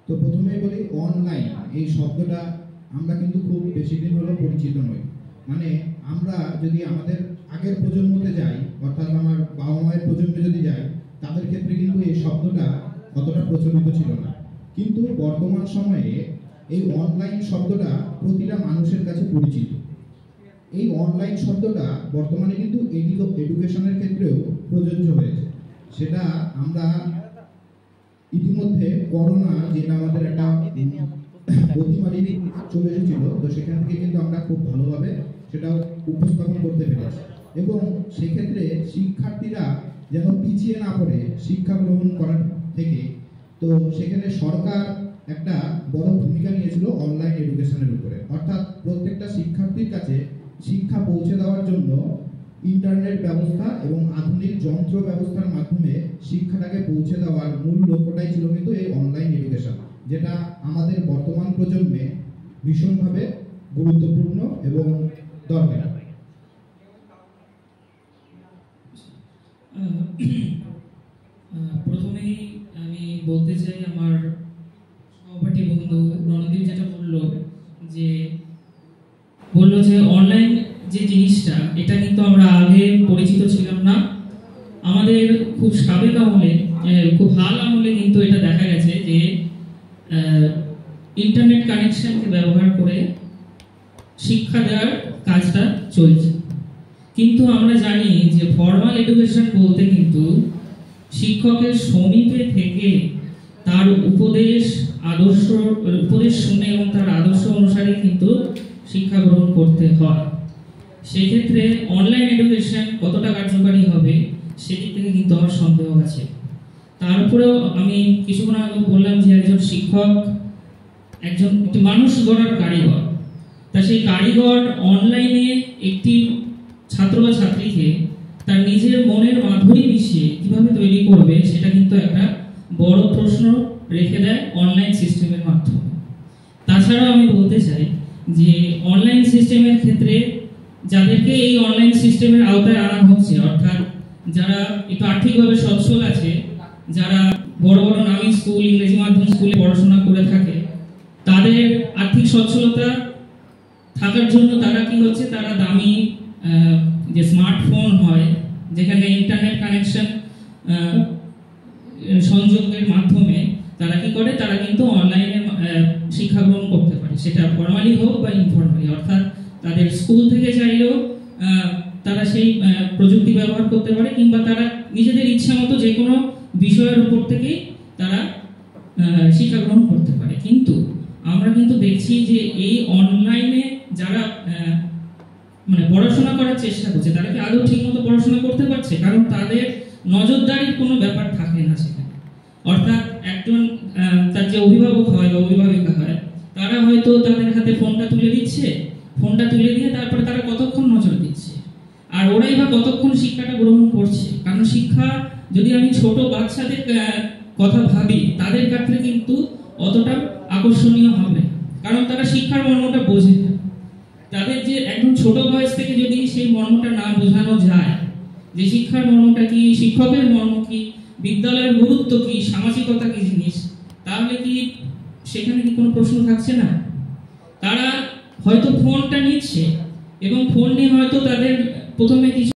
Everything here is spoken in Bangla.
তো প্রথমেই বলি অনলাইন এই শব্দটা আমরা কিন্তু খুব বেশি দিন হলো পরিচিত নই। মানে আমরা যদি আমাদের আগের প্রজন্মতে যাই, অর্থাৎ আমার বাবা মায়ের প্রজন্মে যদি যাই, তাদের ক্ষেত্রে কিন্তু এই শব্দটা অতটা প্রচলিত ছিল না। কিন্তু বর্তমান সময়ে এই অনলাইন শব্দটা প্রতিটা মানুষের কাছে পরিচিত। এই অনলাইন শব্দটা বর্তমানে কিন্তু এডুকেশনের ক্ষেত্রেও প্রযোজ্য হয়েছে। সেটা আমরা ইতিমধ্যে করোনা, যেটা আমাদের একটা অতিমারি চলে এসেছিল, তো সেখান থেকে কিন্তু আমরা খুব ভালোভাবে সেটা উপস্থাপন করতে পেরেছি। এবং সেক্ষেত্রে শিক্ষার্থীরা যেন পিছিয়ে না পড়ে শিক্ষা গ্রহণ করার থেকে, তো সেখানে সরকার একটা বড় ভূমিকা নিয়েছিল অনলাইন এডুকেশনের উপরে। অর্থাৎ প্রত্যেকটা শিক্ষার্থীর কাছে শিক্ষা পৌঁছে দেওয়ার জন্য ইন্টারনেট ব্যবস্থা এবং আধুনিক যন্ত্র ব্যবস্থার মাধ্যমে শিক্ষাটাকে পৌঁছে দেওয়ার মূল লক্ষ্যটাই ছিল কিন্তু এই অনলাইন এডুকেশন, যেটা আমাদের বর্তমান প্রজন্মে ভীষণভাবে গুরুত্বপূর্ণ এবং দরকার। প্রথমেই আমি বলতে চাই, আমার সহপাঠী বন্ধু রণদীপ যেটা বললো যে অনলাইন যে জিনিসটা, এটা কিন্তু আমরা আগে পরিচিত ছিলাম না। আমাদের খুব সাবেক আমলে, খুব হাল আমলে কিন্তু এটা দেখা গেছে যে ইন্টারনেট কানেকশনকে ব্যবহার করে শিক্ষা দেওয়ার কাজটা চলছে। কিন্তু আমরা জানি যে ফর্মাল এডুকেশন বলতে কিন্তু শিক্ষকের সমীপে থেকে তার উপদেশ শুনে এবং তার আদর্শ অনুসারে কিন্তু শিক্ষা গ্রহণ করতে হয়। সেক্ষেত্রে অনলাইন এডুকেশন কতটা কার্যকারী হবে সেদিক থেকে কিন্তু আমার সন্দেহ আছে। তারপরেও আমি কিছুক্ষণ আগে বললাম যে একজন শিক্ষক একটি মানুষ গড়ার কারিগর। তা সেই কারিগর অনলাইনে একটি ছাত্র বা ছাত্রীকে তার নিজের মনের মাধুরী মিশিয়ে কিভাবে তৈরি করবে, সেটা কিন্তু একটা বড় প্রশ্ন রেখে দেয় অনলাইন সিস্টেমের মাধ্যমে। তাছাড়াও আমি বলতে চাই যে অনলাইন সিস্টেমের ক্ষেত্রে যাদেরকে এই অনলাইন সিস্টেমের আওতায় আনা হচ্ছে, অর্থাৎ যারা একটু আর্থিকভাবে সচ্ছল আছে, যারা বড় বড় নামী স্কুল, ইংরেজি মাধ্যম স্কুলে পড়াশোনা করে থাকে, তাদের আর্থিক সচ্ছলতা থাকার জন্য তারা কি হচ্ছে, তারা দামি যে স্মার্টফোন হয়, যেখানে ইন্টারনেট কানেকশন সংযোগের মাধ্যমে তারা কি করে, তারা কিন্তু অনলাইনে শিক্ষা গ্রহণ করতে পারে, সেটা ফর্মালি হোক বা ইনফর্মালি। অর্থাৎ তাদের স্কুল থেকে চাইলেও তারা সেই প্রযুক্তি ব্যবহার করতে পারে, কিংবা তারা নিজেদের ইচ্ছা মতো যে কোনো বিষয়ের উপর থেকেই তারা শিক্ষা গ্রহণ করতে পারে। কিন্তু আমরা কিন্তু দেখছি যে এই অনলাইনে যারা মানে পড়াশোনা করার চেষ্টা করছে, তারা কি আদৌ ঠিক মতো পড়াশোনা করতে পারছে? কারণ তাদের নজরদারির কোনো ব্যাপার থাকে না সেখানে। অর্থাৎ একজন তার যে অভিভাবক হয় বা অভিভাবিকা হয়, তারা হয়তো তাদের হাতে ফোনটা তুলে দিচ্ছে, ফোনটা তুলে দিয়ে তারপরে তারা কতক্ষণ নজর দিচ্ছে, আর ওরাই বা কতক্ষণ শিক্ষাটা গ্রহণ করছে। কারণ শিক্ষা, যদি আমি ছোট বাচ্চাদের কথা ভাবি, তাদের ক্ষেত্রে কিন্তু অতটা আকর্ষণীয় হবে, কারণ তারা শিক্ষার মর্মটা বোঝে না। তাদের যে একদম ছোট বয়স থেকে যদি সেই মর্মটা না বোঝানো যায়, যে শিক্ষার মর্মটা কি, শিক্ষকের মর্ম কি, বিদ্যালয়ের গুরুত্ব কি, সামাজিকতা কি জিনিস, তাহলে কি সেখানে কি কোনো প্রশ্ন থাকছে না? তারা হয়তো ফোনটা নিচ্ছে এবং ফোন নিয়ে হয়তো তাদের প্রথমে কিছু